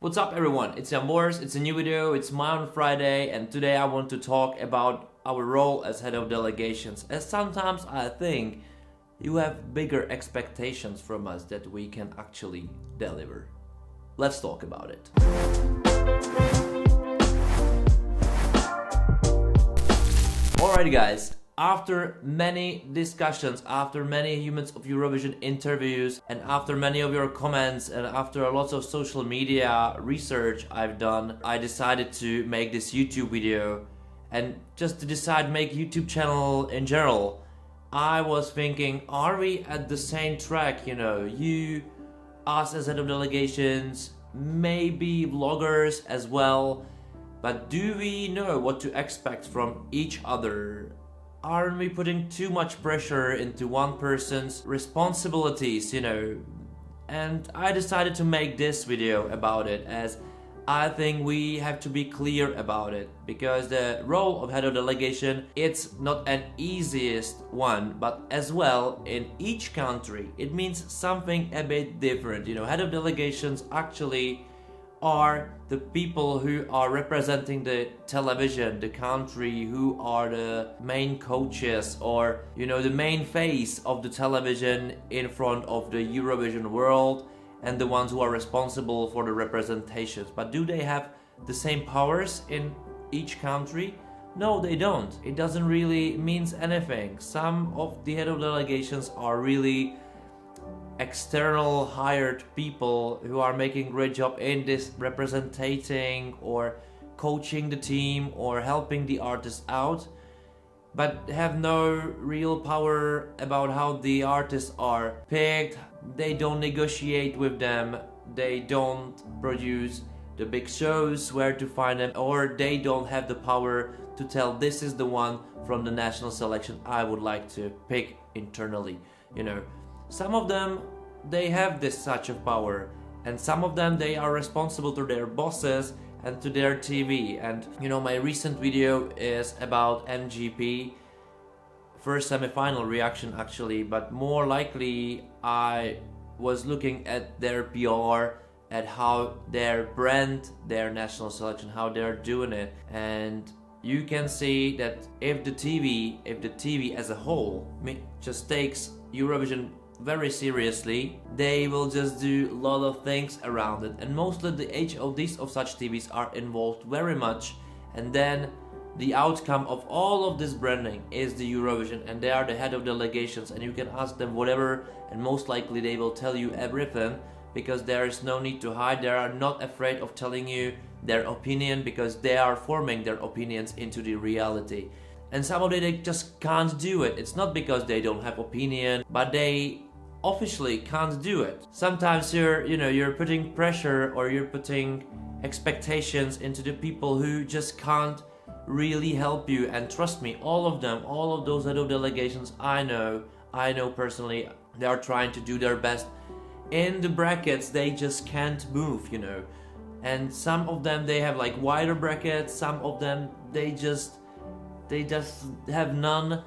What's up everyone, it's Jan Boris, it's a new video, it's my on Friday, and today I want to talk about our role as head of delegations, as sometimes I think you have bigger expectations from us that we can actually deliver. Let's talk about it. Alrighty guys, after many discussions, after many minutes of Eurovision interviews, and after many of your comments, and after lots of social media research I've done, I decided to make this YouTube video. And just to decide make YouTube channel in general, I was thinking, are we at the same track, you, us as head of delegations, maybe vloggers as well, but do we know what to expect from each other? Aren't we putting too much pressure into one person's responsibilities, And I decided to make this video about it, as I think we have to be clear about it, because the role of head of delegation, it's not an easiest one, but as well in each country it means something a bit different. Head of delegations actually are the people who are representing the television, the country, who are the main coaches or the main face of the television in front of the Eurovision world, and the ones who are responsible for the representations. But do they have the same powers in each country? No, they don't. It doesn't really mean anything. Some of the head of delegations are really external hired people who are making great job in this representing or coaching the team or helping the artists out, but have no real power about how the artists are picked. They don't negotiate with them, they don't produce the big shows where to find them, or they don't have the power to tell this is the one from the national selection I would like to pick internally. Some of them, they have this such of power, and some of them, they are responsible to their bosses and to their TV. And my recent video is about MGP, first semi-final reaction actually, but more likely I was looking at their PR, at how their brand, their national selection, how they're doing it. And you can see that if the TV as a whole just takes Eurovision very seriously, they will just do a lot of things around it, and mostly the HODs of such TVs are involved very much, and then the outcome of all of this branding is the Eurovision, and they are the head of delegations, and you can ask them whatever and most likely they will tell you everything, because there is no need to hide. They are not afraid of telling you their opinion, because they are forming their opinions into the reality. And some of them, they just can't do it. It's not because they don't have opinion, but they officially can't do it. Sometimes you're putting pressure, or you're putting expectations into the people who just can't really help you. And trust me, all of those head of delegations I know personally, they are trying to do their best. In the brackets they just can't move, and some of them, they have like wider brackets, some of them they just have none.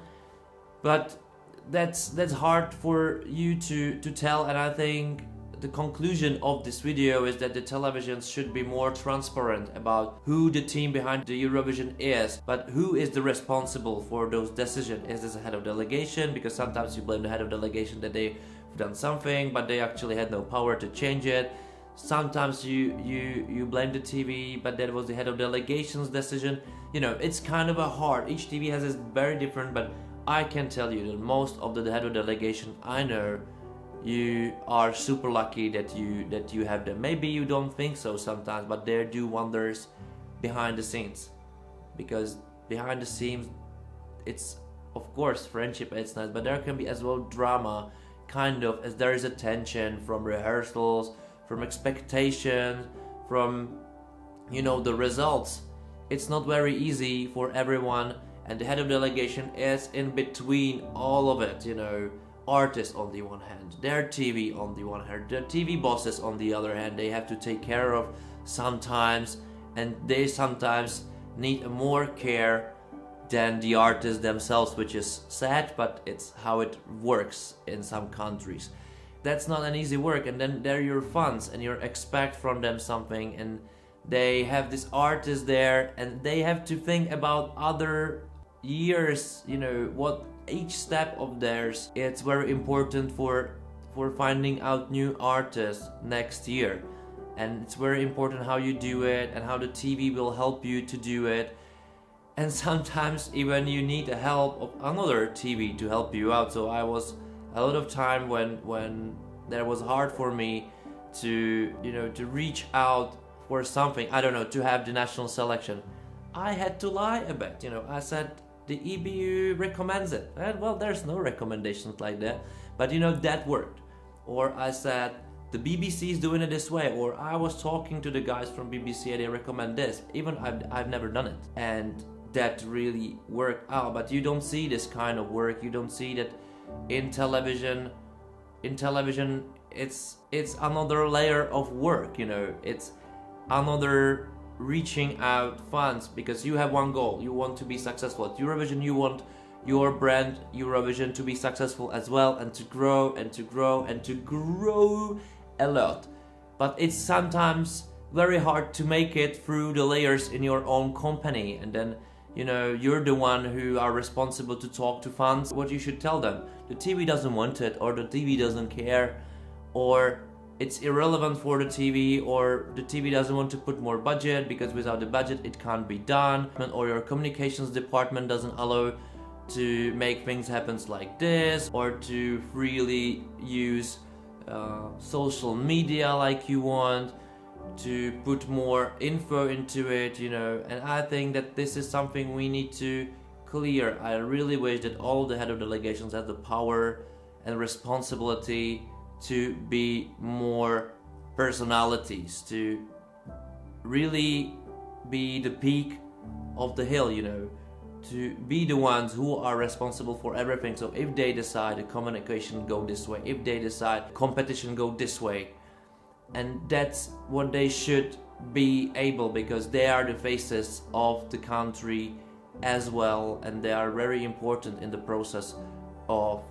But that's hard for you to tell, and I think the conclusion of this video is that the televisions should be more transparent about who the team behind the Eurovision is, but who is the responsible for those decisions. Is this a head of delegation? Because sometimes you blame the head of delegation that they've done something, but they actually had no power to change it. Sometimes you blame the TV, but that was the head of delegation's decision. It's kind of a hard. Each TV has this very different, but I can tell you that most of the head of delegation I know, you are super lucky that you have them. Maybe you don't think so sometimes, but they do wonders behind the scenes, because behind the scenes it's of course friendship, it's nice, but there can be as well drama, kind of, as there is a tension from rehearsals, from expectations, from the results. It's not very easy for everyone, and the head of delegation is in between all of it. Artists on the one hand, their TV on the one hand, their TV bosses on the other hand, they have to take care of sometimes, and they sometimes need more care than the artists themselves, which is sad, but it's how it works in some countries. that's not an easy work, and then they're your fans and you expect from them something, and they have this artist there and they have to think about other years, you know, what each step of theirs. It's very important for finding out new artists next year, and it's very important how you do it and how the TV will help you to do it. And sometimes even you need the help of another TV to help you out. So I was a lot of time when there was hard for me to, you know, to reach out for something, I don't know, to have the national selection, I had to lie a bit, you know. I said the EBU recommends it, and well, there's no recommendations like that, but you know, that worked. Or I said the BBC is doing it this way, or I was talking to the guys from BBC and they recommend this, even I've never done it, and that really worked out. But you don't see this kind of work, you don't see that in television. In television, it's another layer of work, you know. It's another reaching out fans, because you have one goal. You want to be successful at Eurovision. You want your brand Eurovision to be successful as well, and to grow and to grow and to grow a lot. But it's sometimes very hard to make it through the layers in your own company, and then, you know, you're the one who are responsible to talk to fans. What you should tell them: the TV doesn't want it, or the TV doesn't care, or it's irrelevant for the TV, or the TV doesn't want to put more budget because without the budget it can't be done, or your communications department doesn't allow to make things happen like this, or to freely use social media like you want, to put more info into it, you know. And I think that this is something we need to clear. I really wish that all the head of delegations have the power and responsibility to be more personalities, to really be the peak of the hill, you know, to be the ones who are responsible for everything. So if they decide the communication go this way, if they decide competition go this way, and that's what they should be able, because they are the faces of the country as well, and they are very important in the process of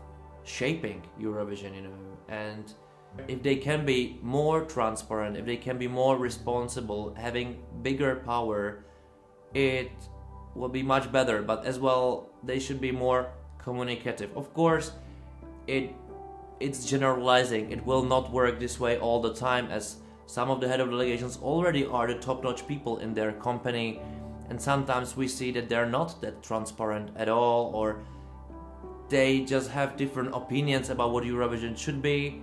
shaping Eurovision, you know. And if they can be more transparent, if they can be more responsible, having bigger power, it will be much better. But as well, they should be more communicative. Of course, it's generalizing. It will not work this way all the time, as some of the head of delegations already are the top-notch people in their company, and sometimes we see that they're not that transparent at all, or they just have different opinions about what Eurovision should be,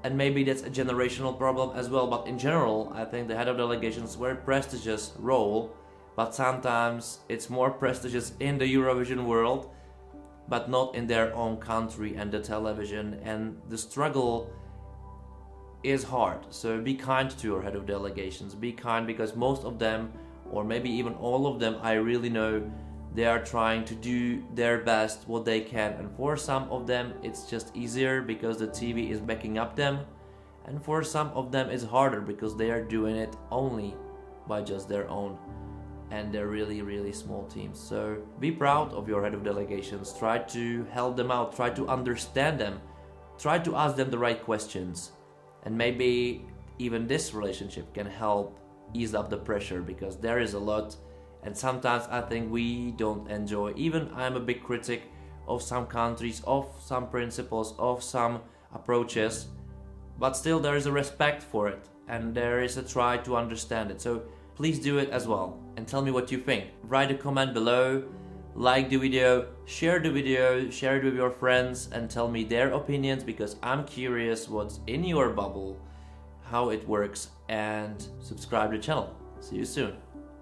and maybe that's a generational problem as well. But in general, I think the head of delegations very prestigious role, but sometimes it's more prestigious in the Eurovision world, but not in their own country and the television, and the struggle is hard. So be kind to your head of delegations, be kind, because most of them, or maybe even all of them, I really know they are trying to do their best what they can, and for some of them it's just easier because the TV is backing up them, and for some of them it's harder because they are doing it only by just their own, and they're really small teams. So be proud of your head of delegations, try to help them out, try to understand them, try to ask them the right questions, and maybe even this relationship can help ease up the pressure, because there is a lot. And sometimes I think we don't enjoy, even I'm a big critic of some countries, of some principles, of some approaches, but still there is a respect for it, and there is a try to understand it. So please do it as well, and tell me what you think. Write a comment below, like the video, share it with your friends, and tell me their opinions, because I'm curious what's in your bubble, how it works, and subscribe to the channel. See you soon.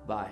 Bye.